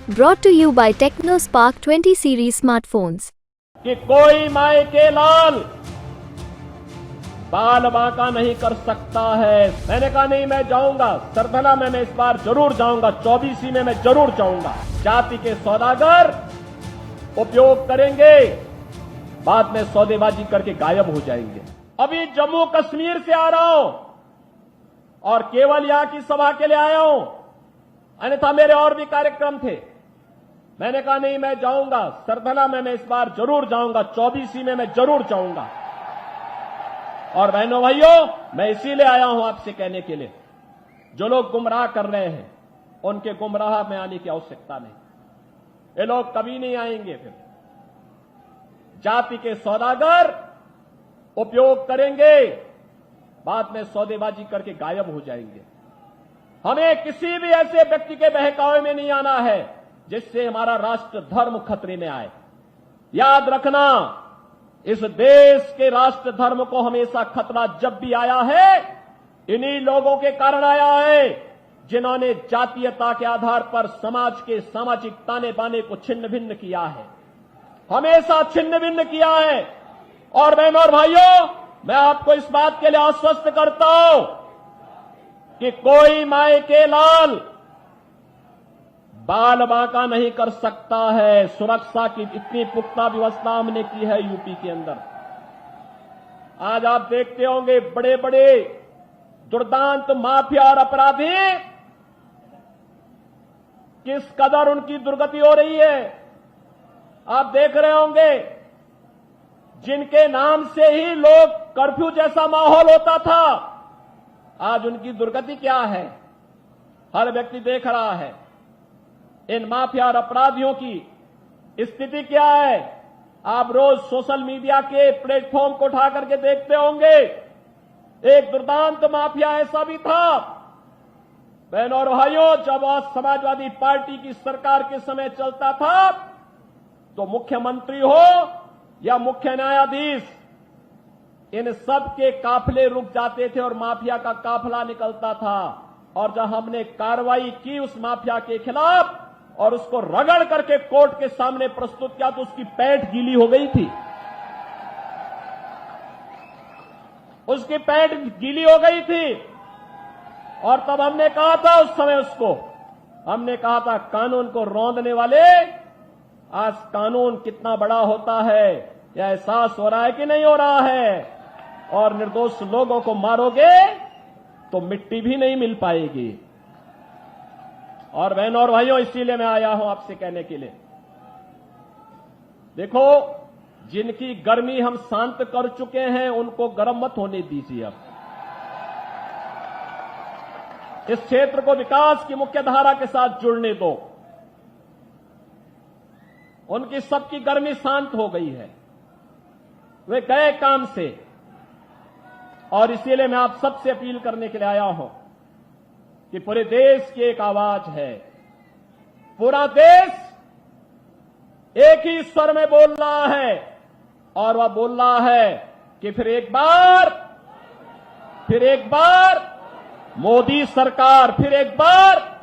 Brought to you by TechnoSpark 20 series smartphones. कि कोई माए के लाल बाल बांका नहीं कर सकता है। मैंने कहा नहीं, मैं जाऊंगा सरधना में, मैं इस बार जरूर जाऊंगा, 24 में मैं जरूर जाऊंगा। जाति के सौदागर उपयोग करेंगे, बाद में सौदेबाजी करके गायब हो जाएंगे। अभी जम्मू कश्मीर से आ रहा हूं और केवल यहां की सभा के लिए आया हूं, अन्यथा मेरे और भी कार्यक्रम थे। मैंने कहा नहीं, मैं जाऊंगा सरधना में, मैं इस बार जरूर जाऊंगा, 24 में मैं जरूर जाऊंगा। और बहनों भाइयों, मैं इसीलिए आया हूं आपसे कहने के लिए, जो लोग गुमराह कर रहे हैं उनके गुमराह में आने की आवश्यकता नहीं। ये लोग कभी नहीं आएंगे। फिर जाति के सौदागर उपयोग करेंगे, बाद में सौदेबाजी करके गायब हो जाएंगे। हमें किसी भी ऐसे व्यक्ति के बहकावे में नहीं आना है जिससे हमारा राष्ट्र धर्म खतरे में आए। याद रखना, इस देश के राष्ट्र धर्म को हमेशा खतरा जब भी आया है, इन्हीं लोगों के कारण आया है जिन्होंने जातीयता के आधार पर समाज के सामाजिक ताने बाने को छिन्न भिन्न किया है, हमेशा छिन्न भिन्न किया है। और बहनों और भाइयों, मैं आपको इस बात के लिए आश्वस्त करता हूं कि कोई माए के लाल बाल बांका नहीं कर सकता है। सुरक्षा की इतनी पुख्ता व्यवस्था हमने की है यूपी के अंदर। आज आप देखते होंगे बड़े बड़े दुर्दांत माफिया और अपराधी किस कदर उनकी दुर्गति हो रही है। आप देख रहे होंगे, जिनके नाम से ही लोग कर्फ्यू जैसा माहौल होता था, आज उनकी दुर्गति क्या है, हर व्यक्ति देख रहा है। इन माफिया और अपराधियों की स्थिति क्या है, आप रोज सोशल मीडिया के प्लेटफॉर्म को उठा करके देखते होंगे। एक दुर्दांत माफिया ऐसा भी था, बहनों और भाइयों, जब आज समाजवादी पार्टी की सरकार के समय चलता था तो मुख्यमंत्री हो या मुख्य न्यायाधीश, इन सब के काफिले रुक जाते थे और माफिया का काफिला निकलता था। और जब हमने कार्रवाई की उस माफिया के खिलाफ और उसको रगड़ करके कोर्ट के सामने प्रस्तुत किया तो उसकी पैंट गीली हो गई थी, उसकी पैंट गीली हो गई थी। और तब हमने कहा था, उस समय उसको हमने कहा था, कानून को रौंदने वाले, आज कानून कितना बड़ा होता है यह एहसास हो रहा है कि नहीं हो रहा है। और निर्दोष लोगों को मारोगे तो मिट्टी भी नहीं मिल पाएगी। और बहनों और भाइयों, इसीलिए मैं आया हूं आपसे कहने के लिए, देखो, जिनकी गर्मी हम शांत कर चुके हैं उनको गर्म मत होने दीजिए। अब इस क्षेत्र को विकास की मुख्य धारा के साथ जुड़ने दो। उनकी सबकी गर्मी शांत हो गई है, वे गए काम से। और इसीलिए मैं आप सबसे अपील करने के लिए आया हूं कि पूरे देश की एक आवाज है, पूरा देश एक ही स्वर में बोल रहा है। और वह बोल रहा है कि फिर एक बार मोदी सरकार, फिर एक बार